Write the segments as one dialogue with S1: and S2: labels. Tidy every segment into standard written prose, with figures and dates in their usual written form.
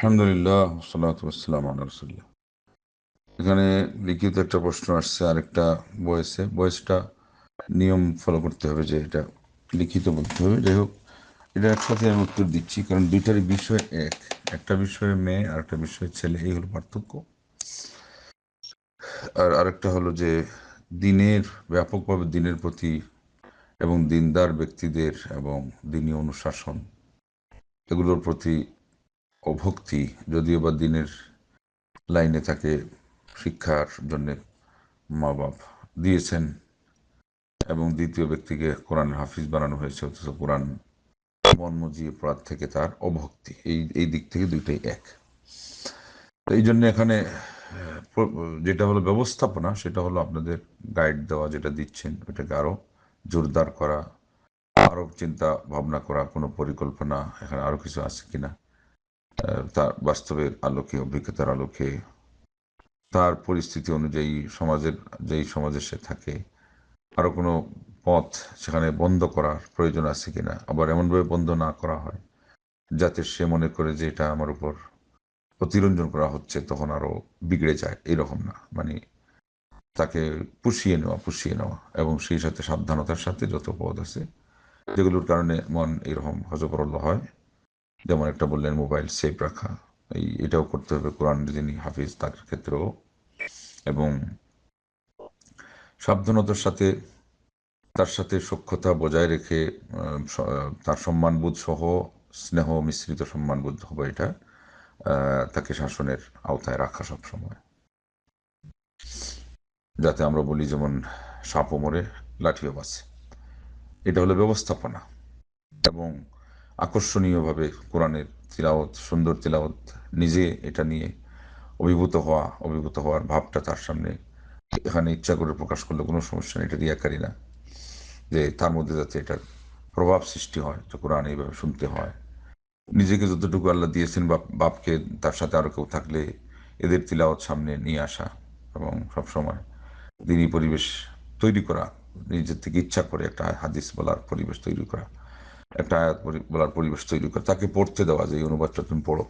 S1: আলহামদুলিল্লাহ সালাতু ওয়াসসালামু আলা রাসূলিল্লাহ। এখানে লিখিত একটা প্রশ্ন আসছে, আরেকটা ভয়েসটা নিয়ম ফলো করতে হবে, যে এটা লিখিত বলতে হবে। যাই হোক, এটা একসাথে আমি উত্তর দিচ্ছি, কারণ দুইটারই বিষয় এক। একটা বিষয়ে মেয়ে আর একটা বিষয়ে ছেলে, এই হলো পার্থক্য। আর আরেকটা হলো যে দিনের, ব্যাপকভাবে দিনের প্রতি এবং দিনদার ব্যক্তিদের এবং দিনী অনুশাসন এগুলোর প্রতি অভক্তি, যদিও বা দিনের লাইনে তাকে শিক্ষার জন্যে মা বাপ দিয়েছেন, এবং দ্বিতীয় ব্যক্তিকে কোরআনের হাফিজ বানানো হয়েছে, অথচ কোরআন মন মজিয়ে পড়ার থেকে তার অভক্তি, এই এই দিক থেকে দুইটাই এক। তো এই জন্য এখানে যেটা হলো ব্যবস্থাপনা, সেটা হলো আপনাদের গাইড দেওয়া, যেটা দিচ্ছেন ওইটাকে আরো জোরদার করা, আরো চিন্তা ভাবনা করা, কোনো পরিকল্পনা এখানে আরো কিছু আছে কিনা, তার বাস্তবের আলোকে, অভিজ্ঞতার আলোকে, তার পরিস্থিতি অনুযায়ী, যেই সমাজে সে থাকে আরো কোনো পথ সেখানে বন্ধ করার প্রয়োজন আছে কিনা, আবার এমনভাবে বন্ধ না করা হয় যাতে সে মনে করে যে এটা আমার উপর অতিরঞ্জন করা হচ্ছে, তখন আরো বিগড়ে যায়, এরকম না। মানে তাকে পুষিয়ে নেওয়া এবং সেই সাথে সাবধানতার সাথে যত পথ আছে যেগুলোর কারণে মন এরকম হজবরল হয়, যেমন একটা বললেন মোবাইল সেফ রাখা, এটাও করতে হবে কোরআন যিনি হাফিজ তার ক্ষেত্রেও। এবং সাবধানতার সাথে, তার সাথে সখ্যতা বজায় রেখে, তার সম্মানবোধ সহ, স্নেহ মিশ্রিত সম্মানবোধ হবে এটা, তাকে শাসনের আওতায় রাখা সব সময়, যাতে আমরা বলি যেমন সাপও মরে লাঠিও বাঁচে। এটা হলো ব্যবস্থাপনা। এবং আকর্ষণীয়ভাবে কোরআনের তিলাওয়াত, সুন্দর তিলাওয়াত, নিজে এটা নিয়ে অভিভূত হওয়ার ভাবটা তার সামনে এখানে ইচ্ছা করে প্রকাশ করলে কোনো সমস্যা নেই, এটা রিয়াকারি না। যে তার মধ্যে যাতে এটার প্রভাব সৃষ্টি হয়, যে কোরআন এইভাবে শুনতে হয়, নিজেকে যতটুকু আল্লাহ দিয়েছেন, বাপকে, তার সাথে আরো কেউ থাকলে এদের তিলাওয়াত সামনে নিয়ে আসা, এবং সবসময় দিনী পরিবেশ তৈরি করা, নিজের থেকে ইচ্ছা করে একটা হাদিস বলার পরিবেশ তৈরি করা, একটা আয়াত বলার পরিবেশ তৈরি করা, তাকে পড়তে দেওয়া, যে এই অনুবাদটা তুমি পড়ো,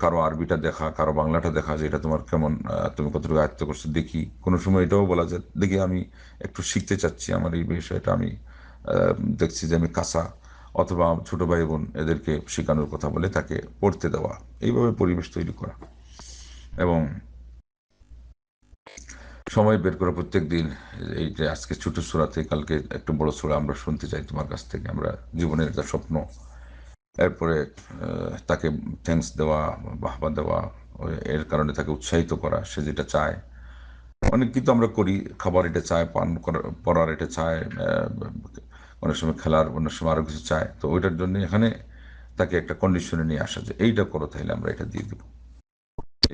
S1: কারো আরবিটা দেখা, কারো বাংলাটা দেখা, যে এটা তোমার কেমন, তুমি কতটুকু আয়ত্ত করছো দেখি। কোনো সময় এটাও বলা যায়, দেখি আমি একটু শিখতে চাচ্ছি, আমার এই বিষয়টা আমি দেখছি যে আমি কাঁচা, অথবা ছোট ভাই বোন এদেরকে শেখানোর কথা বলে তাকে পড়তে দেওয়া, এইভাবে পরিবেশ তৈরি করা। এবং সময় বের করে প্রত্যেক দিন, এই যে আজকে ছোট সূরাতে, কালকে একটু বড় সূরা আমরা শুনতে চাই তোমার কাছ থেকে, আমরা জীবনের একটা স্বপ্ন, এরপরে তাকে থ্যাঙ্কস দেওয়া, বাহবা দেওয়া, এর কারণে তাকে উৎসাহিত করা, সে যেটা চায়। অনেক কিছু আমরা করি, খাবার এটা চায়, পান করার, পড়ার এটা চায়, অনেক সময় খেলার, অনেক সময় আরো কিছু চায়, তো ওইটার জন্য এখানে তাকে একটা কন্ডিশনে নিয়ে আসা, যে এইটা করো তাহলে আমরা এটা দিয়ে দেবো,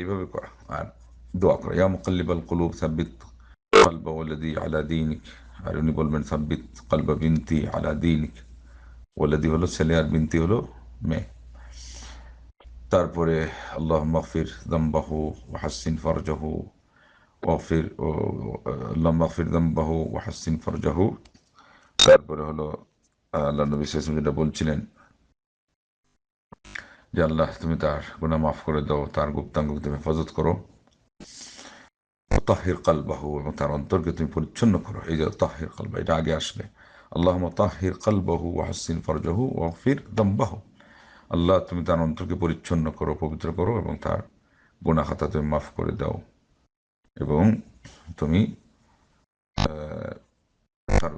S1: এইভাবে করা। আর দোয়া করা, ইয়া মুকাল্লিবাল কুলুব সাব্বিত কলবা ওয়ালাদি আলা দীনিক। আর উনি বলবেন সাব্বিত কলবা বিনতি আলা দীনিক। ওয়ালাদি হলো ছেলে, আর বিনতি হলো মেয়ে। তারপরে আল্লাহ মাগফির যামবাহু ওয়া হাসসিন ফারজাহু ওয়াগফির, আল্লাহ মাগফির যামবাহু ওয়া হাসসিন ফারজাহু। তারপরে হলো আল্লাহ নবী সাল্লাল্লাহু আলাইহি ওয়াসাল্লাম যেটা বলছিলেন, যে আল্লাহ তুমি তার গুনাহ মাফ করে দাও, তার গুপ্তাঙ্গকে তুমি হেফাজত করো, তাহির কালবাহু, এবং তার অন্তরকে তুমি পরিচ্ছন্ন করো। এই যে তাহির কালবা, এটা আগে আসবে। আল্লাহুম্মা তাহির কালবাহু ওয়া হাসসিন ফারজাহু ওয়াগফির যামবাহু। আল্লাহ তুমি তার অন্তরকে পরিচ্ছন্ন করো, পবিত্র করো, এবং তার গুনাহ খাতা তুমি মাফ করে দাও, এবং তুমি তার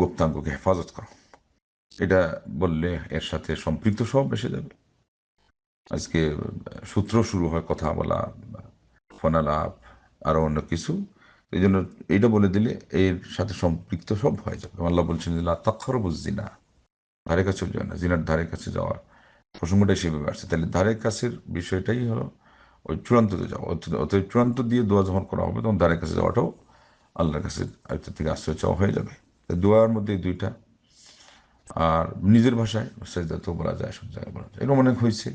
S1: গুপ্তাঙ্গকে হেফাজত করো। এটা বললে এর সাথে সম্পৃক্ত সব এসে যাবে। আজকে সূত্র শুরু হয় কথা বলা, ফোনালাপ, আরো অন্য কিছু। এই জন্য এইটা বলে দিলে এর সাথে সম্পৃক্ত সব হয়ে যাবে। আল্লাহ বলছেন লা তাকরাবুজ জিনা, ধারে কাছে যাওয়া না, জিনার ধারে কাছে যাওয়ার প্রসঙ্গটাই সেভাবে আসছে। তাহলে ধারে কাছের বিষয়টাই হলো ওই চূড়ান্ততে যাওয়া। অতএব চূড়ান্ত দিয়ে দোয়া যখন করা হবে, তখন ধারে কাছে যাওয়াটাও আল্লাহর কাছে আয়ত্ত থেকে আশ্রয় চাওয়া হয়ে যাবে। দোয়ার মধ্যে এই দুইটা। আর নিজের ভাষায় সেজদাতেও বলা যায়, সব জায়গায় বলা যায়। এরকম অনেক হয়েছে,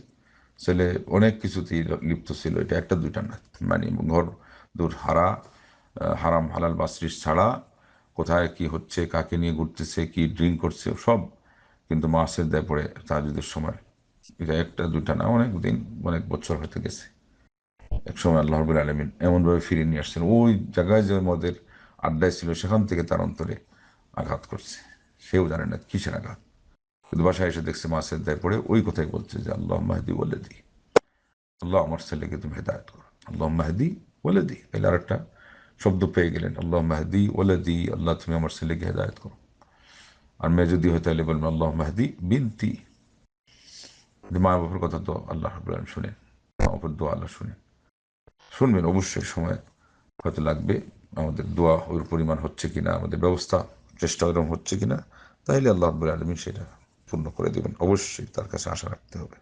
S1: ছেলে অনেক কিছুতেই লিপ্ত ছিল, এটা একটা দুইটা না। মানে ঘর দূর হারাম হালাল বাসরিস ছাড়া, কোথায় কি হচ্ছে, কাকে নিয়ে ঘুরতেছে, কি ড্রিঙ্ক করছে, সব কিন্তু মাসের দেয় পড়ে তাহাজ্জুদের সময়, এটা একটা দুইটা না, অনেক দিন অনেক বছর হতে গেছে। এক সময় আল্লাহ রাব্বুল আলামিন এমনভাবে ফিরিয়ে নিয়ে আসছেন, ওই জায়গায় যে মদের আড্ডায় ছিল সেখান থেকে তার অন্তরে আঘাত করছে, সেও জানে না কিসের আঘাত। কিন্তু বাসায় এসে দেখছে মাসের দায় পড়ে ওই কথাই বলছে যে আল্লাহ মাহদি ওয়ালাদি, আল্লাহ আমার ছেলেকে তুমি হেদায়ত করো, আল্লাহ মাহদি ওয়ালাদি। তাহলে আর একটা শব্দ পেয়ে গেলেন, আল্লাহ মাহদি ওয়ালাদি, আল্লাহ তুমি আমার ছেলেকে হেদায়ত করো। আর মেয়ে যদি হয় তাহলে বলবেন আল্লাহ মাহদি বিনতি। মা বাবার কথা তো আল্লাহ রাব্বুল আলামিন শুনেন, মা বাবার দোয়া আল্লাহ শুনেন, শুনবেন অবশ্যই। সময় হয়তো লাগবে, আমাদের দোয়া ওই পরিমাণ হচ্ছে কিনা, আমাদের ব্যবস্থা চেষ্টা ওরকম হচ্ছে কিনা, তাইলে আল্লাহ রাব্বুল আলামিন সেটা পূর্ণ করে দেবেন। অবশ্যই তার কাছে আশা রাখতে হবে।